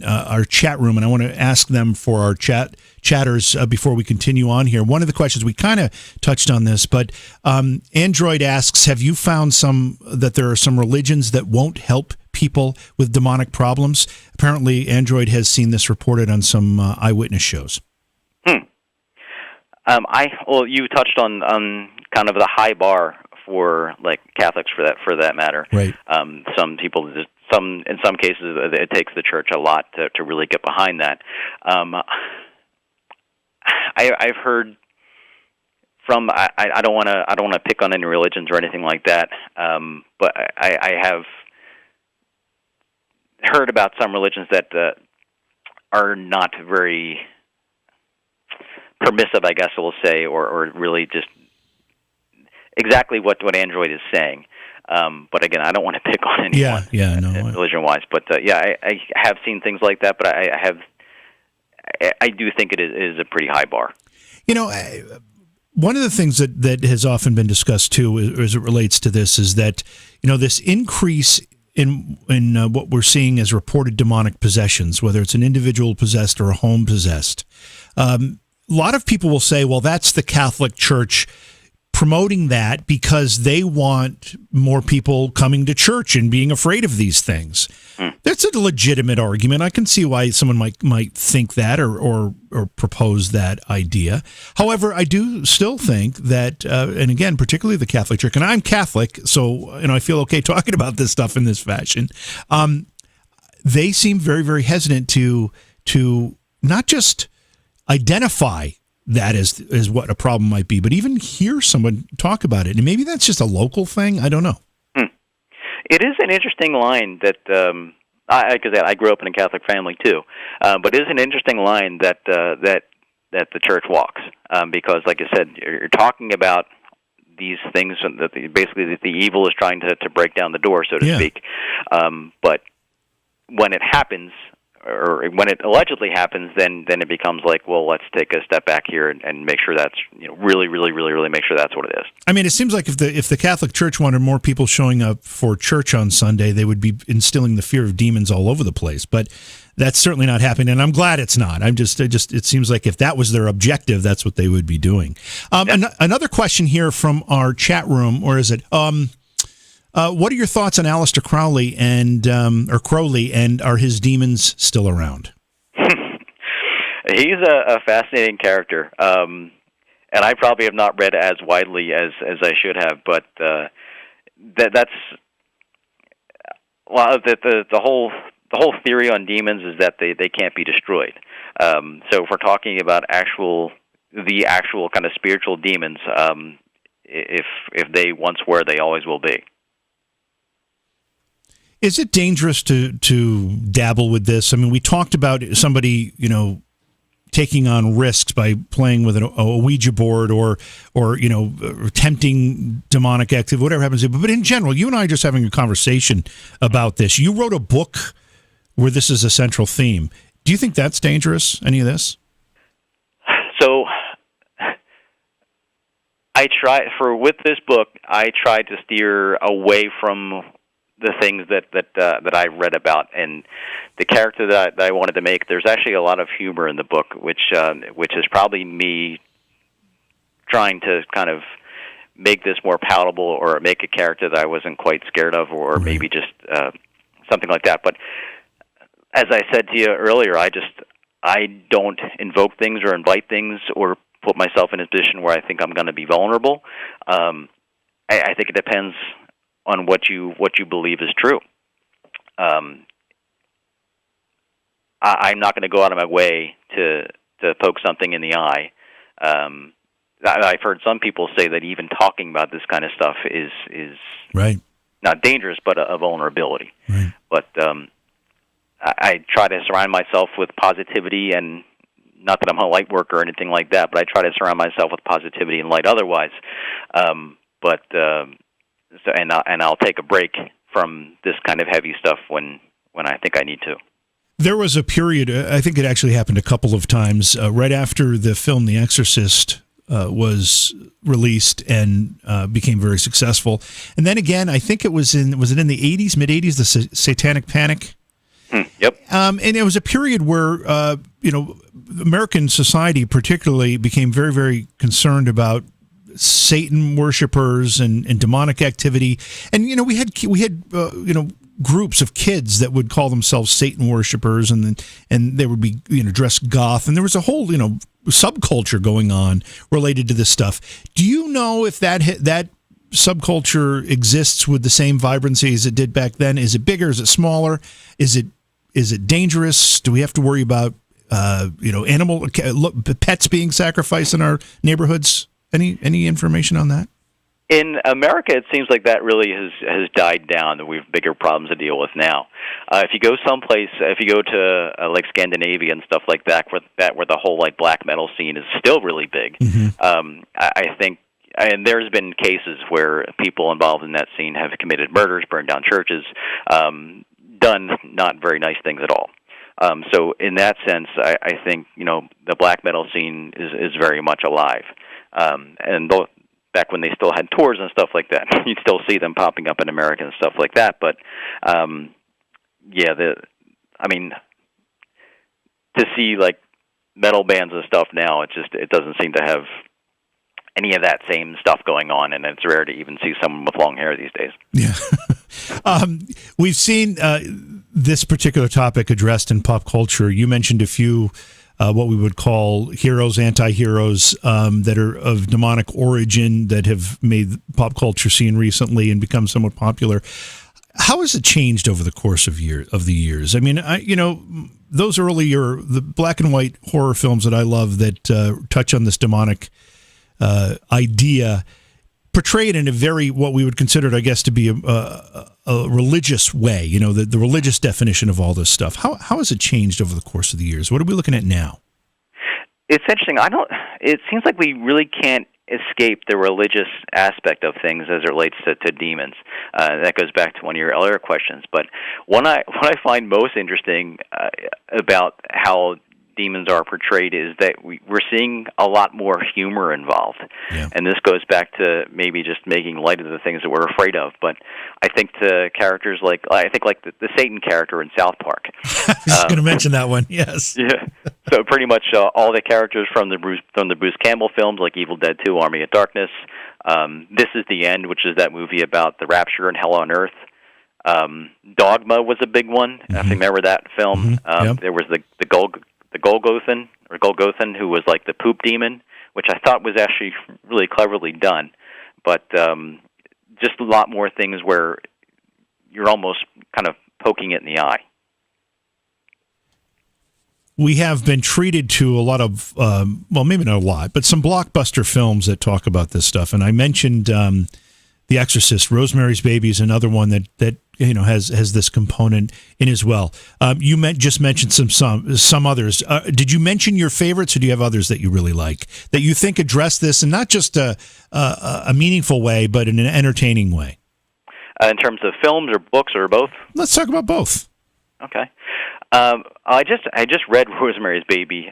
our chat room, and I want to ask them for our chatters before we continue on here. One of the questions, we kind of touched on this, but Android asks, have you found that there are some religions that won't help people with demonic problems? Apparently, Android has seen this reported on some eyewitness shows. You touched on kind of the high bar for like Catholics for that matter. Right. Some people in some cases it takes the church a lot to really get behind that. I've heard from I don't want to pick on any religions or anything like that, but I have heard about some religions that are not very permissive, I guess we'll say, or really just exactly what Android is saying. But again, I don't want to pick on anyone, religion-wise. But I have seen things like that. But I do think it is a pretty high bar. One of the things that has often been discussed too, as it relates to this, is that this increase in what we're seeing as reported demonic possessions, whether it's an individual possessed or a home possessed. A lot of people will say, well, that's the Catholic Church promoting that because they want more people coming to church and being afraid of these things. That's a legitimate argument. I can see why someone might think that or propose that idea. However, I do still think that, and again, particularly the Catholic Church, and I'm Catholic, so I feel okay talking about this stuff in this fashion. They seem very, very hesitant to not just identify that as what a problem might be, but even hear someone talk about it. And maybe that's just a local thing. I don't know. It is an interesting line that, I grew up in a Catholic family too, but it is an interesting line that the church walks, because, like I said, you're talking about these things that basically the evil is trying to break down the door, so to speak. But when it happens, or when it allegedly happens, then it becomes like, well, let's take a step back here and make sure that's really make sure that's what it is. I mean, it seems like if the Catholic Church wanted more people showing up for church on Sunday, they would be instilling the fear of demons all over the place. But that's certainly not happening, and I'm glad it's not. It seems like if that was their objective, that's what they would be doing. Another question here from our chat room, or is it? What are your thoughts on Aleister Crowley or Crowley, and are his demons still around? He's a fascinating character, and I probably have not read as widely as I should have. But that's the whole theory on demons is that they can't be destroyed. So if we're talking about the actual kind of spiritual demons, if they once were, they always will be. Is it dangerous to dabble with this? I mean, we talked about somebody, taking on risks by playing with a Ouija board or tempting demonic activity, whatever happens to. But in general, you and I are just having a conversation about this. You wrote a book where this is a central theme. Do you think that's dangerous, any of this? So with this book, I tried to steer away from the things that I read about, and the character that I wanted to make. There's actually a lot of humor in the book, which is probably me trying to kind of make this more palatable, or make a character that I wasn't quite scared of, or maybe just something like that. But as I said to you earlier, I don't invoke things or invite things or put myself in a position where I think I'm going to be vulnerable. I think it depends on what you believe is true. I'm not going to go out of my way to poke something in the eye. I've heard some people say that even talking about this kind of stuff is right. Not dangerous, but a vulnerability. Right. But I try to surround myself with positivity, and not that I'm a light worker or anything like that, but I try to surround myself with positivity and light otherwise. And I'll take a break from this kind of heavy stuff when I think I need to. There was a period, I think it actually happened a couple of times, right after the film The Exorcist was released and became very successful. And then again, I think was it in the 80s, mid-80s, the Satanic Panic? Yep. And it was a period where, American society particularly became very, very concerned about Satan worshipers and demonic activity. And, we had groups of kids that would call themselves Satan worshipers, and they would be, dressed goth. And there was a whole, subculture going on related to this stuff. Do you know if that subculture exists with the same vibrancy as it did back then? Is it bigger? Is it smaller? Is it dangerous? Do we have to worry about, pets being sacrificed in our neighborhoods? Any information on that? In America, it seems like that really has died down, that we have bigger problems to deal with now. If you go someplace, if you go to like Scandinavia and stuff like that, where the whole like black metal scene is still really big, mm-hmm. I think and there's been cases where people involved in that scene have committed murders, burned down churches, done not very nice things at all. So in that sense, I think the black metal scene is very much alive, and both back when they still had tours and stuff like that, you'd still see them popping up in America and stuff like that. But to see like metal bands and stuff now, it doesn't seem to have any of that same stuff going on, and it's rare to even see someone with long hair these days. Yeah. We've seen this particular topic addressed in pop culture. You mentioned a few what we would call heroes, anti-heroes that are of demonic origin that have made the pop culture scene recently and become somewhat popular. How has it changed over the course of the years? I mean, those the black and white horror films that I love that touch on this demonic idea, portrayed in a very, what we would consider, I guess, to be a religious way, the religious definition of all this stuff. How has it changed over the course of the years? What are we looking at now? It's interesting. It seems like we really can't escape the religious aspect of things as it relates to demons. That goes back to one of your earlier questions. But what I find most interesting about how demons are portrayed is that we're seeing a lot more humor involved. Yeah. And this goes back to maybe just making light of the things that we're afraid of. But I think to characters like the Satan character in South Park. I was going to mention that one. Yes. Yeah. So pretty much all the characters from the Bruce Campbell films, like Evil Dead 2, Army of Darkness. This Is the End, which is that movie about the rapture and hell on earth. Dogma was a big one. Mm-hmm. I remember that film. Mm-hmm. Yep. There was the Golgothan, who was like the poop demon, which I thought was actually really cleverly done. But just a lot more things where you're almost kind of poking it in the eye. We have been treated to a lot of, maybe not a lot, but some blockbuster films that talk about this stuff. And I mentioned The Exorcist. Rosemary's Baby is another one that has this component in as well. You just mentioned some others. Did you mention your favorites, or do you have others that you really like that you think address this in not just a meaningful way, but in an entertaining way? In terms of films or books or both? Let's talk about both. Okay. I just read Rosemary's Baby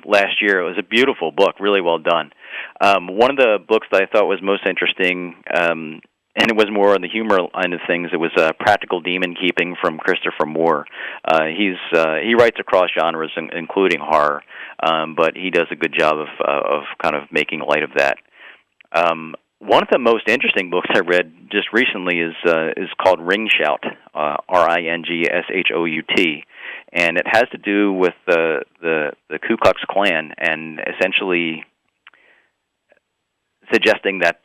last year. It was a beautiful book, really well done. One of the books that I thought was most interesting, and it was more on the humor line of things, it was Practical Demon Keeping from Christopher Moore. He writes across genres, including horror, but he does a good job of kind of making light of that. One of the most interesting books I read just recently is called Ring Shout, Ringshot, and it has to do with the Ku Klux Klan, and essentially suggesting that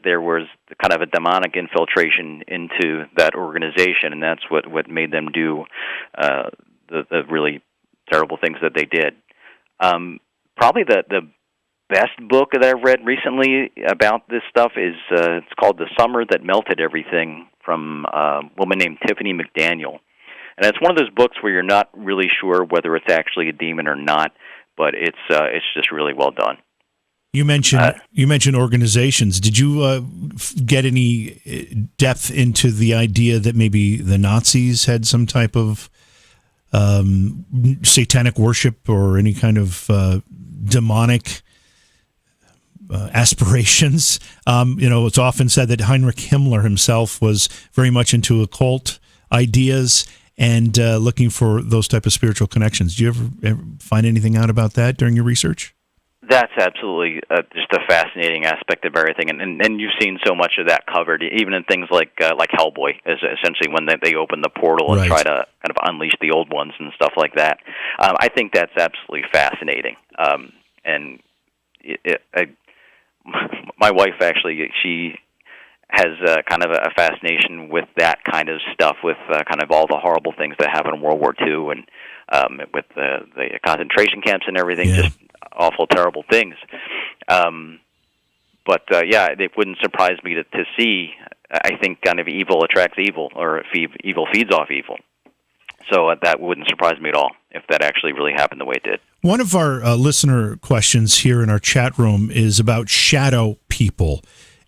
there was kind of a demonic infiltration into that organization, and that's what made them do the really terrible things that they did. Probably the best book that I've read recently about this stuff is it's called The Summer That Melted Everything, from a woman named Tiffany McDaniel. And it's one of those books where you're not really sure whether it's actually a demon or not, but it's just really well done. You mentioned organizations. Did you get any depth into the idea that maybe the Nazis had some type of satanic worship or any kind of demonic aspirations? It's often said that Heinrich Himmler himself was very much into occult ideas and looking for those type of spiritual connections. Do you ever find anything out about that during your research? That's absolutely just a fascinating aspect of everything, and you've seen so much of that covered, even in things like Hellboy, is essentially when they open the portal and try to kind of unleash the old ones and stuff like that. I think that's absolutely fascinating, and my wife actually, she has kind of a fascination with that kind of stuff, with kind of all the horrible things that happened in World War II, and with the concentration camps and everything, just awful, terrible things. But it wouldn't surprise me to see, I think, kind of evil attracts evil, or evil feeds off evil. So that wouldn't surprise me at all. that actually really happened the way it did. One of our listener questions here in our chat room is about shadow people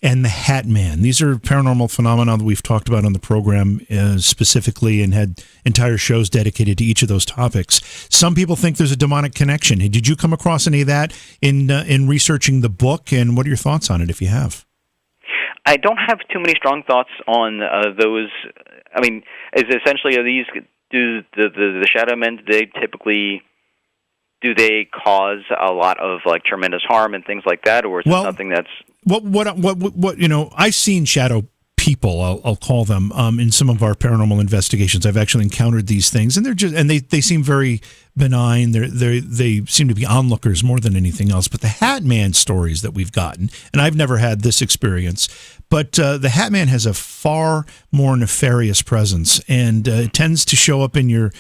and the Hat Man. These are paranormal phenomena that we've talked about on the program specifically, and had entire shows dedicated to each of those topics. Some people think there's a demonic connection. Did you come across any of that in researching the book, and what are your thoughts on it, if you have? I don't have too many strong thoughts on those. I mean, is essentially, are these, do the shadow men, do they cause a lot of like tremendous harm and things like that, or is it something that's what I've seen shadow people, I'll call them, in some of our paranormal investigations. I've actually encountered these things, and they seem very benign. They seem to be onlookers more than anything else. But the Hat Man stories that we've gotten, and I've never had this experience, but the Hat Man has a far more nefarious presence, and it tends to show up in your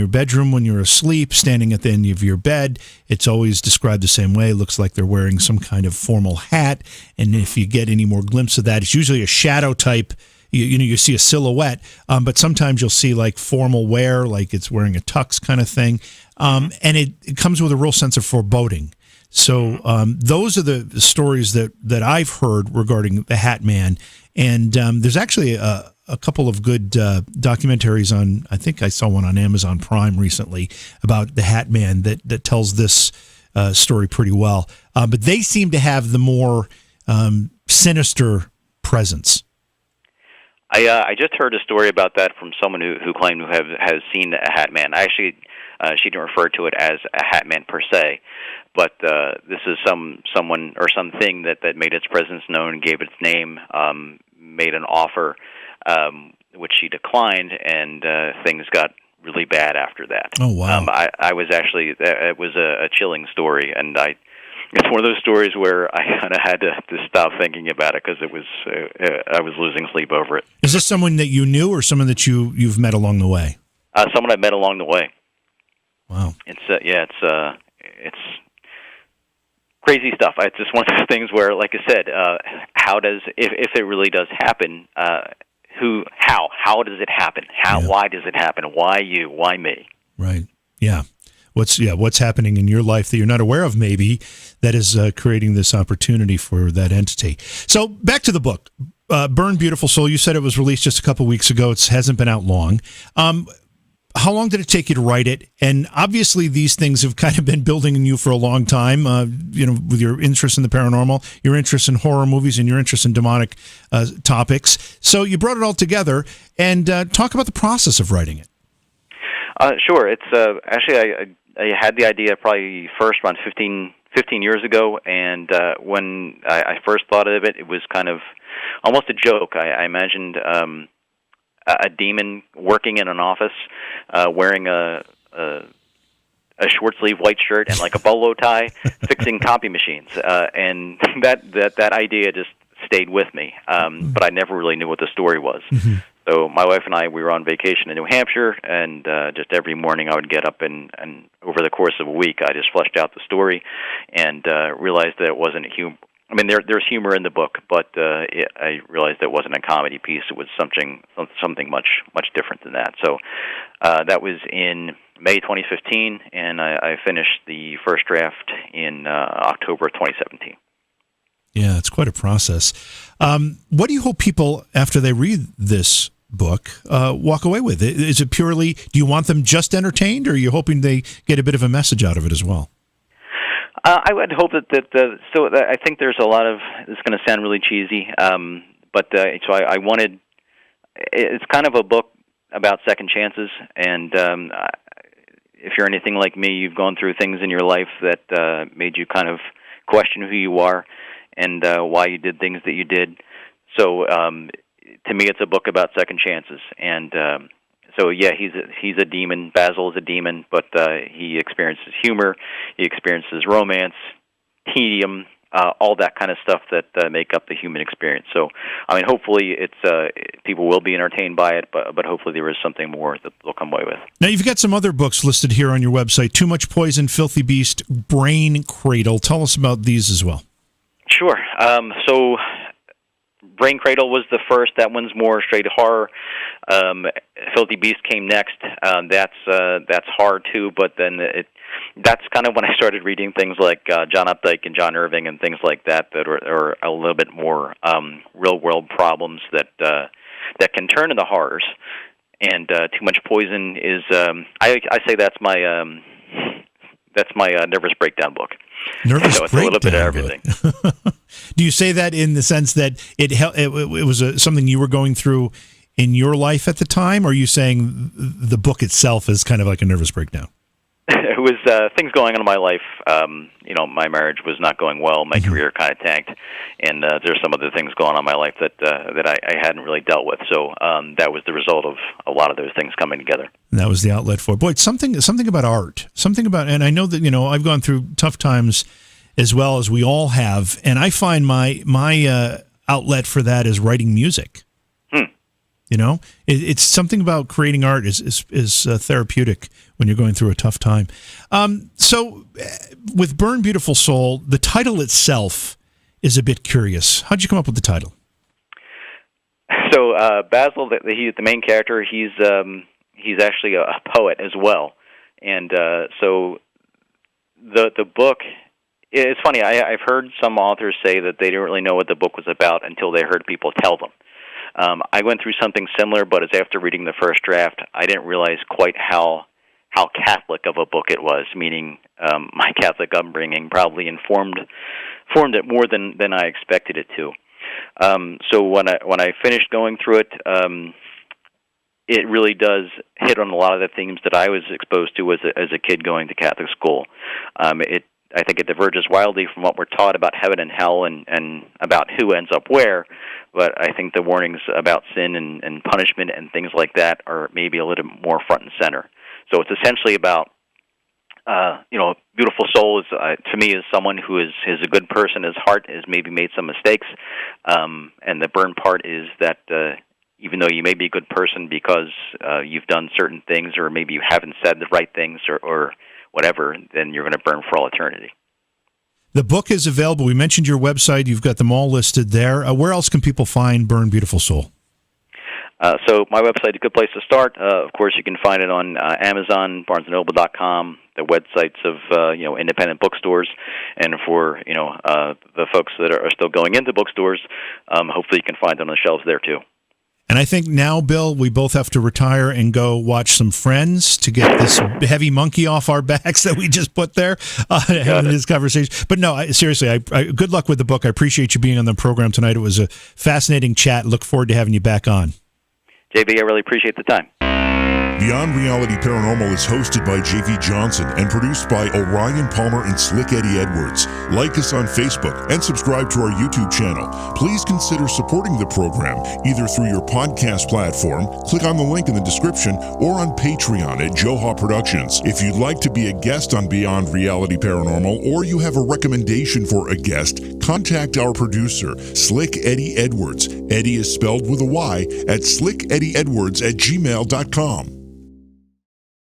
bedroom when you're asleep, standing at the end of your bed. It's always described the same way. It looks like they're wearing some kind of formal hat, and if you get any more glimpse of that, it's usually a shadow type. You see a silhouette, but sometimes you'll see like formal wear, like it's wearing a tux kind of thing, and it comes with a real sense of foreboding. So those are the stories that I've heard regarding the Hat Man, and there's actually a couple of good documentaries on, I think I saw one on Amazon Prime recently about the Hat Man that tells this story pretty well. But they seem to have the more sinister presence. I just heard a story about that from someone who claimed to has seen a Hat Man. Actually, she didn't refer to it as a Hat Man per se, but this is someone or something that made its presence known, gave its name, made an offer, which she declined, and things got really bad after that. Oh, wow. I was actually, it was a chilling story, and it's one of those stories where I kind of had to stop thinking about it because I was losing sleep over it. Is this someone that you knew, or someone that you've met along the way? Someone I met along the way. Wow. It's crazy stuff. It's just one of those things where, like I said, if it really does happen, how does it happen? Why does it happen? Why you? Why me? Right. Yeah. What's happening in your life that you're not aware of, maybe, that is creating this opportunity for that entity. So back to the book, Burn Beautiful Soul. You said it was released just a couple weeks ago. It hasn't been out long. How long did it take you to write it? And obviously these things have kind of been building in you for a long time, with your interest in the paranormal, your interest in horror movies, and your interest in demonic topics. So you brought it all together, and talk about the process of writing it. Sure. It's actually, I had the idea probably first around 15 years ago, and when I first thought of it, it was kind of almost a joke. I imagined a demon working in an office, wearing a short sleeve white shirt and like a bolo tie, fixing copy machines, and that idea just stayed with me. But I never really knew what the story was. Mm-hmm. So my wife and I, we were on vacation in New Hampshire, and just every morning I would get up and over the course of a week, I just fleshed out the story and realized that it wasn't I mean, there's humor in the book, but I realized it wasn't a comedy piece. It was something much different than that. So that was in May 2015, and I finished the first draft in October 2017. Yeah, it's quite a process. What do you hope people, after they read this book, walk away with? Is it purely, do you want them just entertained, or are you hoping they get a bit of a message out of it as well? I would hope so I think there's a lot of, it's going to sound really cheesy, but so I wanted, it's kind of a book about second chances, and if you're anything like me, you've gone through things in your life that made you kind of question who you are and why you did things that you did. So to me, it's a book about second chances, and so yeah, he's a demon. Basil is a demon, but he experiences humor, he experiences romance, tedium, all that kind of stuff that make up the human experience. So, I mean, hopefully people will be entertained by it, but hopefully there is something more that they'll come away with. Now, you've got some other books listed here on your website: Too Much Poison, Filthy Beast, Brain Cradle. Tell us about these as well. Sure. So Brain Cradle was the first. That one's more straight horror. Filthy Beast came next. That's horror too, but then that's kind of when I started reading things like John Updike and John Irving and things like that are a little bit more real world problems that can turn into horrors. And Too Much Poison is I say that's my nervous breakdown book. Nervous so it's breakdown a little bit of everything. Do you say that in the sense that it was something you were going through in your life at the time, or are you saying the book itself is kind of like a nervous breakdown? It was things going on in my life. My marriage was not going well. My career kind of tanked, and there's some other things going on in my life that I hadn't really dealt with. So that was the result of a lot of those things coming together. And that was the outlet for it. Boy, something about art, and I know that I've gone through tough times as well as we all have, and I find my outlet for that is writing music. It's something about creating art is therapeutic when you're going through a tough time. So with Burn Beautiful Soul, the title itself is a bit curious. How'd you come up with the title? So Basil, the main character, he's actually a poet as well, and so the book. It's funny. I've heard some authors say that they didn't really know what the book was about until they heard people tell them. I went through something similar, but as after reading the first draft, I didn't realize quite how Catholic of a book it was. Meaning, my Catholic upbringing probably formed it more than I expected it to. So when I finished going through it, it really does hit on a lot of the themes that I was exposed to as a kid going to Catholic school. I think it diverges wildly from what we're taught about heaven and hell and about who ends up where, but I think the warnings about sin and punishment and things like that are maybe a little more front and center. So it's essentially about, Beautiful Soul is, to me, is someone who is a good person. His heart has maybe made some mistakes, and the burn part is that even though you may be a good person because you've done certain things or maybe you haven't said the right things or whatever, then you're going to burn for all eternity. The book is available. We mentioned your website. You've got them all listed there. Where else can people find Burn Beautiful Soul? So my website is a good place to start. Of course, you can find it on Amazon, BarnesandNoble.com, the websites of independent bookstores, and for the folks that are still going into bookstores, hopefully you can find it on the shelves there too. And I think now, Bill, we both have to retire and go watch some Friends to get this heavy monkey off our backs that we just put there having this conversation. But no, seriously, I good luck with the book. I appreciate you being on the program tonight. It was a fascinating chat. Look forward to having you back on. JB, I really appreciate the time. Beyond Reality Paranormal is hosted by J.V. Johnson and produced by Orion Palmer and Slick Eddie Edwards. Like us on Facebook and subscribe to our YouTube channel. Please consider supporting the program either through your podcast platform, click on the link in the description, or on Patreon at Joha Productions. If you'd like to be a guest on Beyond Reality Paranormal or you have a recommendation for a guest, contact our producer, Slick Eddie Edwards. Eddie is spelled with a Y at slickeddieedwards@gmail.com.